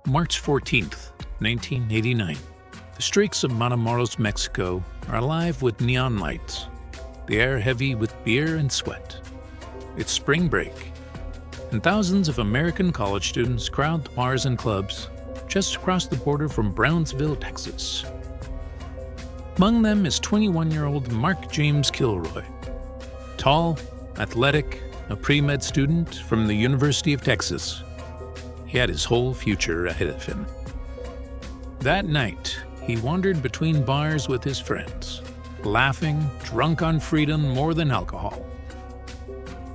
March 14th, 1989. The streets of Matamoros, Mexico are alive with neon lights, the air heavy with beer and sweat. It's spring break, and thousands of American college students crowd the bars and clubs just across the border from Brownsville, Texas. Among them is 21-year-old Mark James Kilroy. Tall, athletic, a pre-med student from the University of Texas. He had his whole future ahead of him. That night, he wandered between bars with his friends, laughing, drunk on freedom more than alcohol.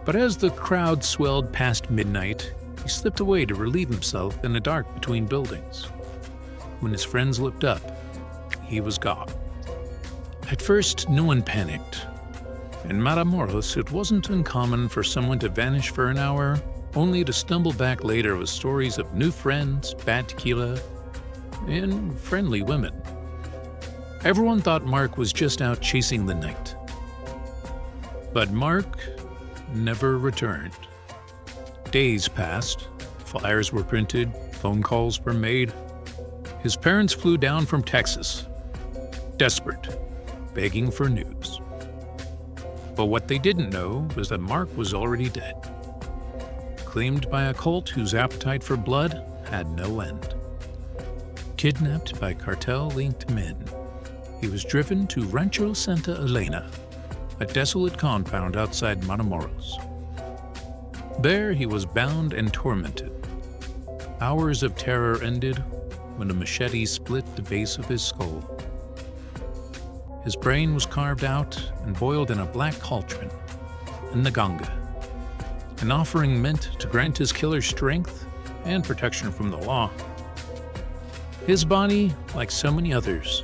But as the crowd swelled past midnight, he slipped away to relieve himself in the dark between buildings. When his friends looked up, he was gone. At first, no one panicked. In Matamoros, it wasn't uncommon for someone to vanish for an hour, only to stumble back later with stories of new friends, bad tequila, and friendly women. Everyone thought Mark was just out chasing the night. But Mark never returned. Days passed, flyers were printed, phone calls were made. His parents flew down from Texas, desperate, begging for news. But what they didn't know was that Mark was already dead, claimed by a cult whose appetite for blood had no end. Kidnapped by cartel-linked men, he was driven to Rancho Santa Elena, a desolate compound outside Matamoros. There he was bound and tormented. Hours of terror ended when a machete split the base of his skull. His brain was carved out and boiled in a black cauldron in the Ganga, an offering meant to grant his killer strength and protection from the law. His body, like so many others,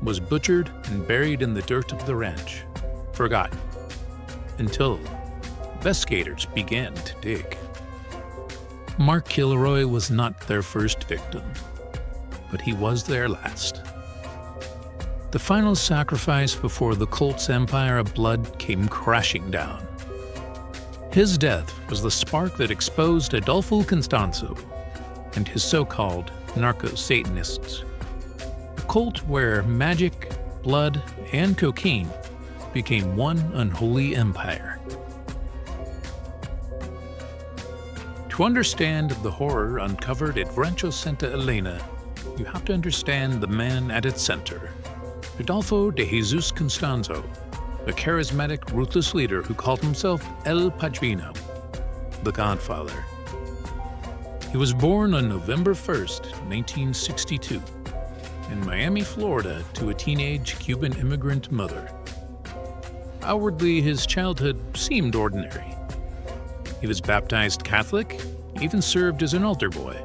was butchered and buried in the dirt of the ranch, forgotten, until investigators began to dig. Mark Kilroy was not their first victim, but he was their last. The final sacrifice before the cult's empire of blood came crashing down. His death was the spark that exposed Adolfo Constanzo and his so-called Narcosatanists, a cult where magic, blood, and cocaine became one unholy empire. To understand the horror uncovered at Rancho Santa Elena, you have to understand the man at its center, Adolfo de Jesus Constanzo, a charismatic, ruthless leader who called himself El Padrino, the Godfather. He was born on November 1st, 1962, in Miami, Florida, to a teenage Cuban immigrant mother. Outwardly, his childhood seemed ordinary. He was baptized Catholic, even served as an altar boy.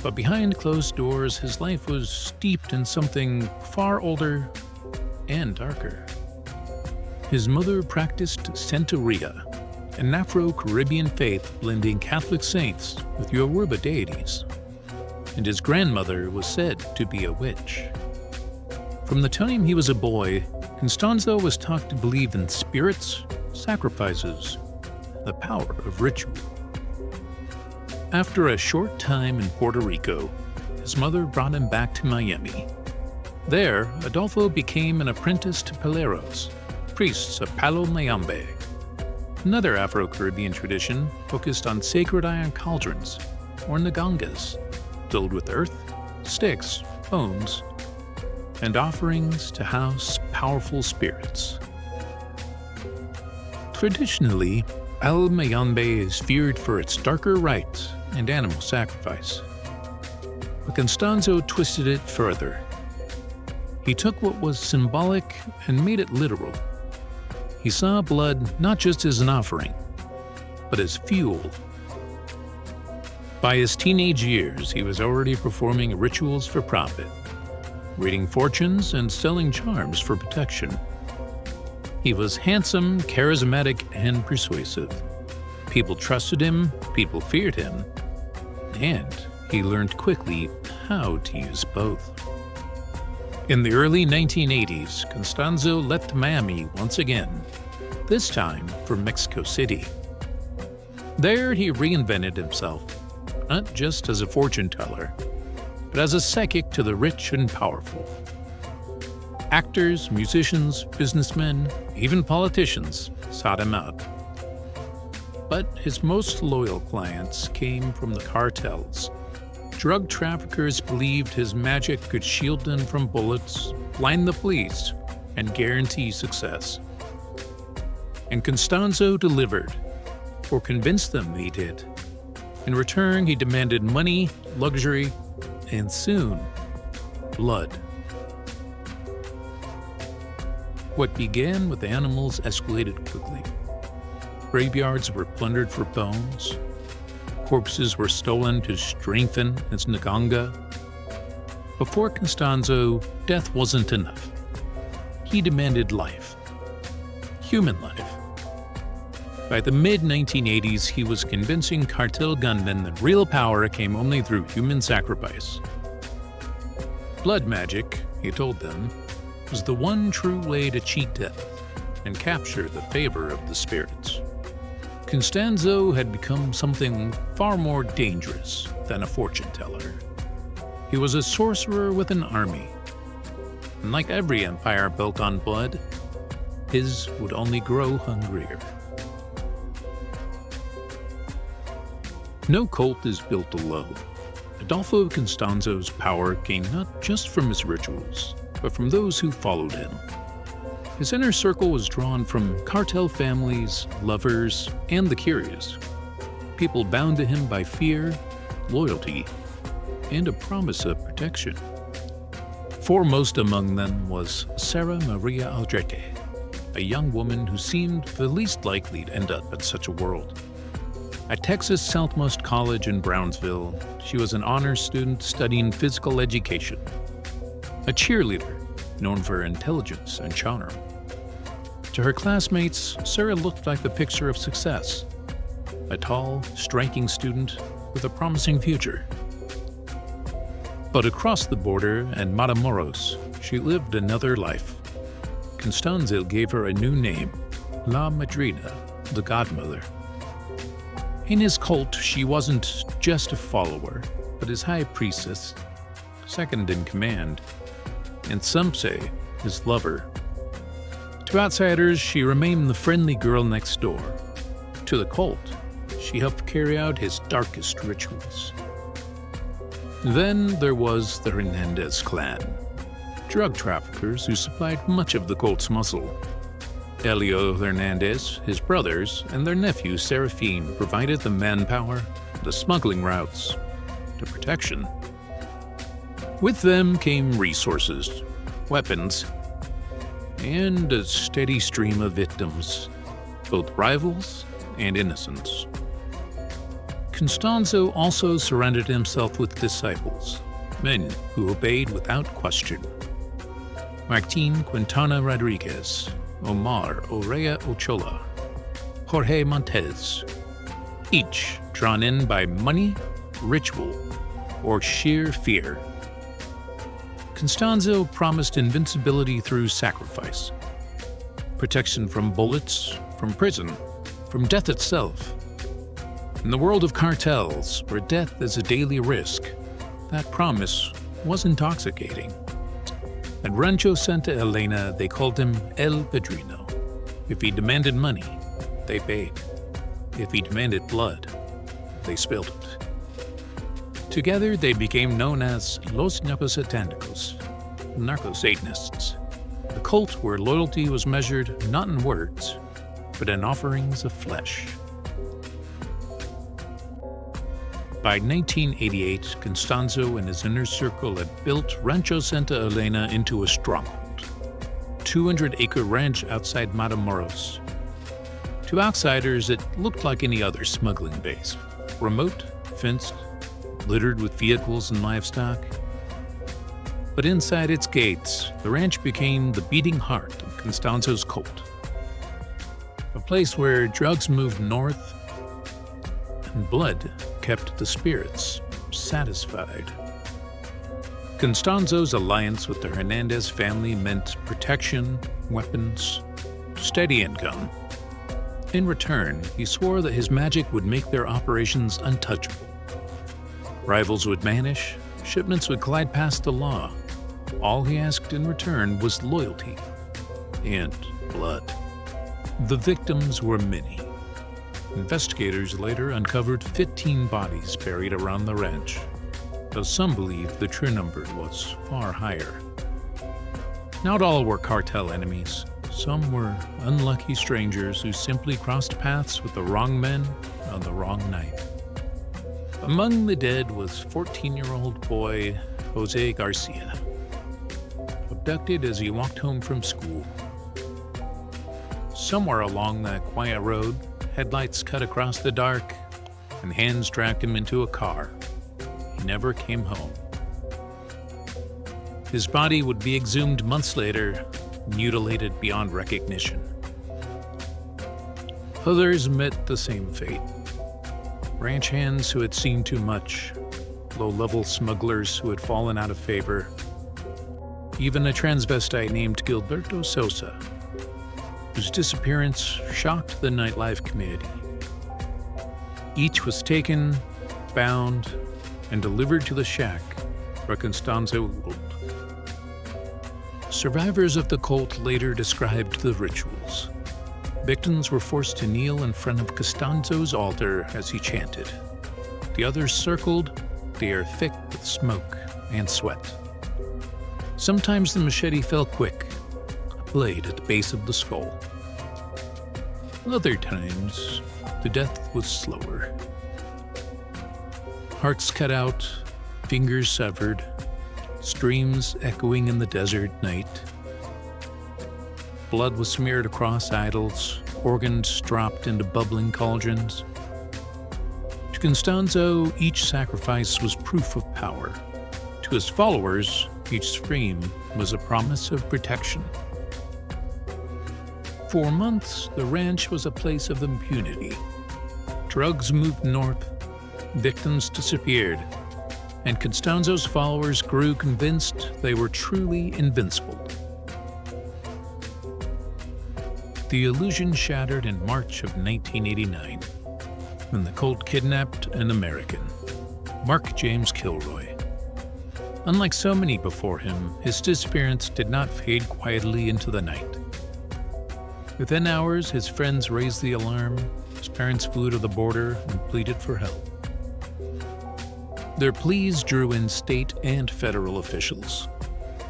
But behind closed doors, his life was steeped in something far older and darker. His mother practiced Santeria, an Afro-Caribbean faith blending Catholic saints with Yoruba deities, and his grandmother was said to be a witch. From the time he was a boy, Constanzo was taught to believe in spirits, sacrifices, and the power of ritual. After a short time in Puerto Rico, his mother brought him back to Miami. There, Adolfo became an apprentice to paleros, priests of Palo Mayombe, another Afro-Caribbean tradition focused on sacred iron cauldrons, or nagangas, filled with earth, sticks, bones, and offerings to house powerful spirits. Traditionally, Palo Mayombe is feared for its darker rites and animal sacrifice. But Constanzo twisted it further. He took what was symbolic and made it literal. He saw blood not just as an offering, but as fuel. By his teenage years, he was already performing rituals for profit, reading fortunes and selling charms for protection. He was handsome, charismatic, and persuasive. People trusted him, people feared him, and he learned quickly how to use both. In the early 1980s, Constanzo left Miami once again, this time for Mexico City. There he reinvented himself, not just as a fortune teller, but as a psychic to the rich and powerful. Actors, musicians, businessmen, even politicians sought him out. But his most loyal clients came from the cartels. Drug traffickers believed his magic could shield them from bullets, blind the police, and guarantee success. And Constanzo delivered, or convinced them he did. In return, he demanded money, luxury, and soon, blood. What began with animals escalated quickly. Graveyards were plundered for bones. Corpses were stolen to strengthen his Nganga. Before Constanzo, death wasn't enough. He demanded life. Human life. By the mid-1980s, he was convincing cartel gunmen that real power came only through human sacrifice. Blood magic, he told them, was the one true way to cheat death and capture the favor of the spirits. Constanzo had become something far more dangerous than a fortune teller. He was a sorcerer with an army. And like every empire built on blood, his would only grow hungrier. No cult is built alone. Adolfo Constanzo's power came not just from his rituals, but from those who followed him. His inner circle was drawn from cartel families, lovers, and the curious. People bound to him by fear, loyalty, and a promise of protection. Foremost among them was Sarah Maria Aldrete, a young woman who seemed the least likely to end up in such a world. At Texas Southmost College in Brownsville, she was an honors student studying physical education. A cheerleader, known for her intelligence and charm. To her classmates, Sarah looked like the picture of success. A tall, striking student with a promising future. But across the border in Matamoros, she lived another life. Constanzo gave her a new name, La Madrina, the godmother. In his cult, she wasn't just a follower, but his high priestess, second in command, and some say his lover. To outsiders, she remained the friendly girl next door. To the cult, she helped carry out his darkest rituals. Then there was the Hernandez clan, drug traffickers who supplied much of the cult's muscle. Elio Hernandez, his brothers, and their nephew Serafin provided the manpower, the smuggling routes, the protection. With them came resources, weapons, and a steady stream of victims, both rivals and innocents. Constanzo also surrounded himself with disciples, men who obeyed without question. Martin Quintana Rodriguez, Omar Orea Ochoa, Jorge Montez, each drawn in by money, ritual, or sheer fear. Constanzo promised invincibility through sacrifice, protection from bullets, from prison, from death itself. In the world of cartels, where death is a daily risk, that promise was intoxicating. At Rancho Santa Elena, they called him El Padrino. If he demanded money, they paid. If he demanded blood, they spilled it. Together, they became known as Los Narcosatanists, Narcosatanists, a cult where loyalty was measured not in words, but in offerings of flesh. By 1988, Constanzo and his inner circle had built Rancho Santa Elena into a stronghold, 200-acre ranch outside Matamoros. To outsiders, it looked like any other smuggling base, remote, fenced, littered with vehicles and livestock. But inside its gates, the ranch became the beating heart of Constanzo's cult, a place where drugs moved north and blood kept the spirits satisfied. Constanzo's alliance with the Hernandez family meant protection, weapons, steady income. In return, he swore that his magic would make their operations untouchable. Rivals would vanish, shipments would glide past the law. All he asked in return was loyalty and blood. The victims were many. Investigators later uncovered 15 bodies buried around the ranch, though some believe the true number was far higher. Not all were cartel enemies. Some were unlucky strangers who simply crossed paths with the wrong men on the wrong night. Among the dead was 14-year-old boy Jose Garcia, abducted as he walked home from school. Somewhere along that quiet road, headlights cut across the dark, and hands dragged him into a car. He never came home. His body would be exhumed months later, mutilated beyond recognition. Others met the same fate. Ranch hands who had seen too much, low-level smugglers who had fallen out of favor, even a transvestite named Gilberto Sosa, whose disappearance shocked the nightlife community. Each was taken, bound, and delivered to the shack where Constanzo ruled. Survivors of the cult later described the rituals. Victims were forced to kneel in front of Costanzo's altar as he chanted. The others circled, the air thick with smoke and sweat. Sometimes the machete fell quick, a blade at the base of the skull. Other times, the death was slower. Hearts cut out, fingers severed, streams echoing in the desert night. Blood was smeared across idols, organs dropped into bubbling cauldrons. To Constanzo, each sacrifice was proof of power. To his followers, each scream was a promise of protection. For months, the ranch was a place of impunity. Drugs moved north, victims disappeared, and Constanzo's followers grew convinced they were truly invincible. The illusion shattered in March of 1989, when the cult kidnapped an American, Mark James Kilroy. Unlike so many before him, his disappearance did not fade quietly into the night. Within hours, his friends raised the alarm, his parents flew to the border and pleaded for help. Their pleas drew in state and federal officials.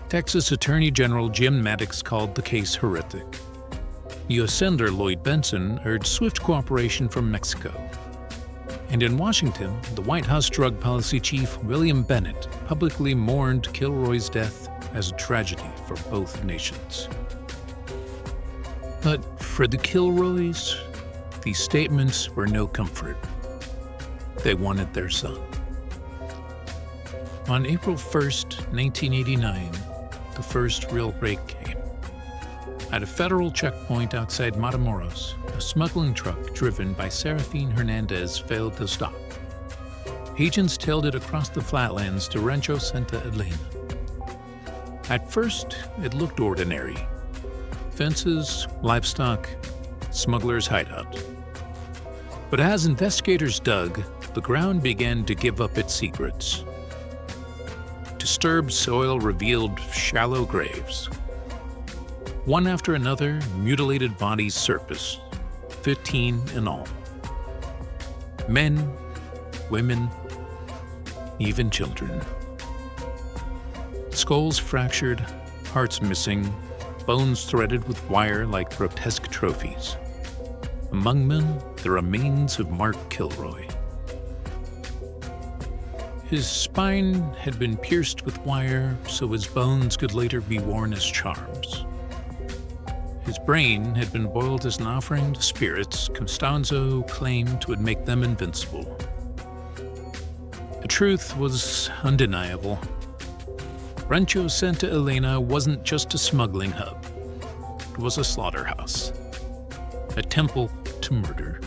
Texas Attorney General Jim Maddox called the case horrific. U.S. Senator Lloyd Bentsen urged swift cooperation from Mexico. And in Washington, the White House drug policy chief William Bennett publicly mourned Kilroy's death as a tragedy for both nations. But for the Kilroys, these statements were no comfort. They wanted their son. On April 1st, 1989, the first real break came. At a federal checkpoint outside Matamoros, a smuggling truck driven by Serafin Hernandez failed to stop. Agents tailed it across the flatlands to Rancho Santa Elena. At first, it looked ordinary. Fences, livestock, smuggler's hideout. But as investigators dug, the ground began to give up its secrets. Disturbed soil revealed shallow graves. One after another, mutilated bodies surfaced, 15 in all. Men, women, even children. Skulls fractured, hearts missing, bones threaded with wire like grotesque trophies. Among them, the remains of Mark Kilroy. His spine had been pierced with wire so his bones could later be worn as charms. His brain had been boiled as an offering to spirits Constanzo claimed would make them invincible. The truth was undeniable. Rancho Santa Elena wasn't just a smuggling hub. It was a slaughterhouse, a temple to murder.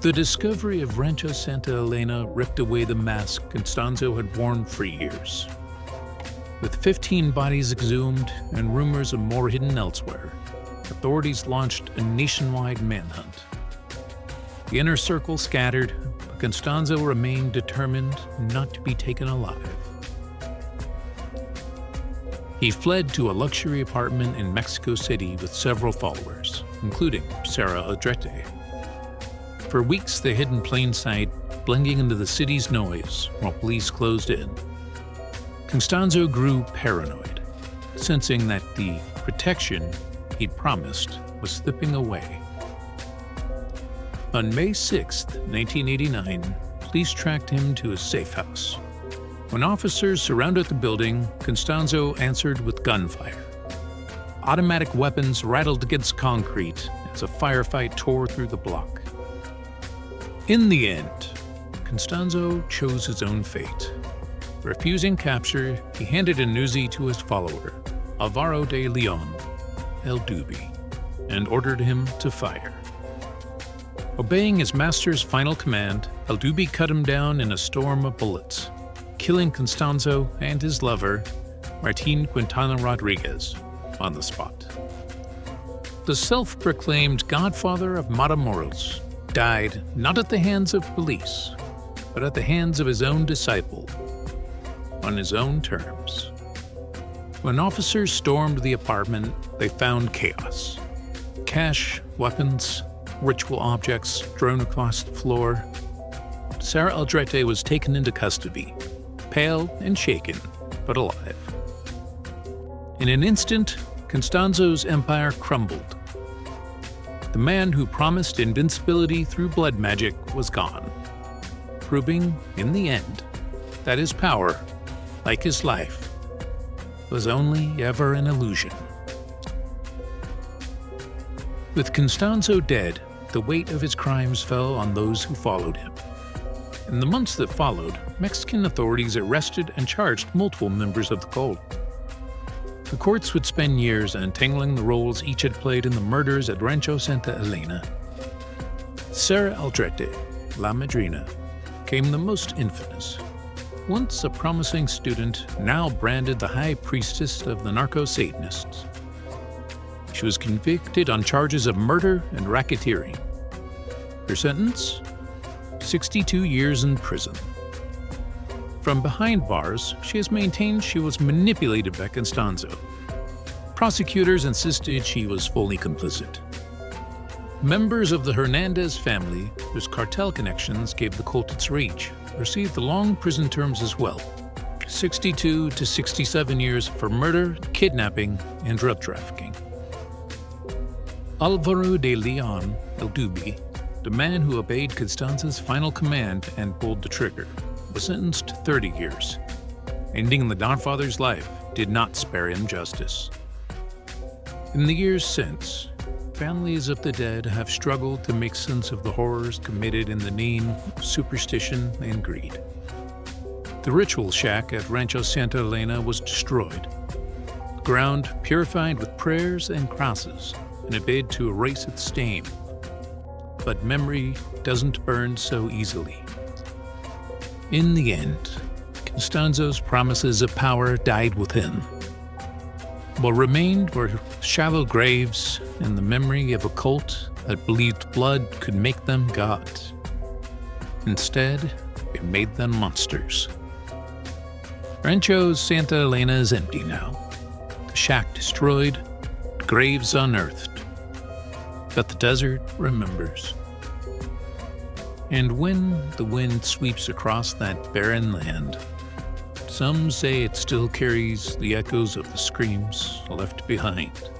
The discovery of Rancho Santa Elena ripped away the mask Constanzo had worn for years. With 15 bodies exhumed and rumors of more hidden elsewhere, authorities launched a nationwide manhunt. The inner circle scattered, but Constanzo remained determined not to be taken alive. He fled to a luxury apartment in Mexico City with several followers, including Sarah Aldrete. For weeks they hid in plain sight, blending into the city's noise while police closed in. Constanzo grew paranoid, sensing that the protection he'd promised was slipping away. On May 6, 1989, police tracked him to a safe house. When officers surrounded the building, Constanzo answered with gunfire. Automatic weapons rattled against concrete as a firefight tore through the block. In the end, Constanzo chose his own fate. Refusing capture, he handed a Uzi to his follower, Alvaro de Leon, El Dubi, and ordered him to fire. Obeying his master's final command, El Dubi cut him down in a storm of bullets, killing Constanzo and his lover, Martin Quintana Rodriguez, on the spot. The self-proclaimed Godfather of Matamoros died not at the hands of police, but at the hands of his own disciple, on his own terms. When officers stormed the apartment, they found chaos. Cash, weapons, ritual objects strewn across the floor. Sarah Aldrete was taken into custody, pale and shaken, but alive. In an instant, Constanzo's empire crumbled. The man who promised invincibility through blood magic was gone, proving, in the end, that his power, like his life, was only ever an illusion. With Constanzo dead, the weight of his crimes fell on those who followed him. In the months that followed, Mexican authorities arrested and charged multiple members of the cult. The courts would spend years untangling the roles each had played in the murders at Rancho Santa Elena. Sarah Aldrete, La Madrina, became the most infamous. Once a promising student, now branded the high priestess of the Narcosatanists. She was convicted on charges of murder and racketeering. Her sentence? 62 years in prison. From behind bars, she has maintained she was manipulated by Constanzo. Prosecutors insisted she was fully complicit. Members of the Hernandez family, whose cartel connections gave the cult its reach, received long prison terms as well, 62 to 67 years for murder, kidnapping, and drug trafficking. Alvaro de Leon, El Dubi, the man who obeyed Constanzo's final command and pulled the trigger, was sentenced to 30 years. Ending the Godfather's life did not spare him justice. In the years since, families of the dead have struggled to make sense of the horrors committed in the name of superstition and greed. The ritual shack at Rancho Santa Elena was destroyed, the ground purified with prayers and crosses in a bid to erase its stain. But memory doesn't burn so easily. In the end, Constanzo's promises of power died within. What remained were shallow graves and the memory of a cult that believed blood could make them gods. Instead, it made them monsters. Rancho Santa Elena is empty now. The shack destroyed, the graves unearthed. But the desert remembers. And when the wind sweeps across that barren land, some say it still carries the echoes of the screams left behind.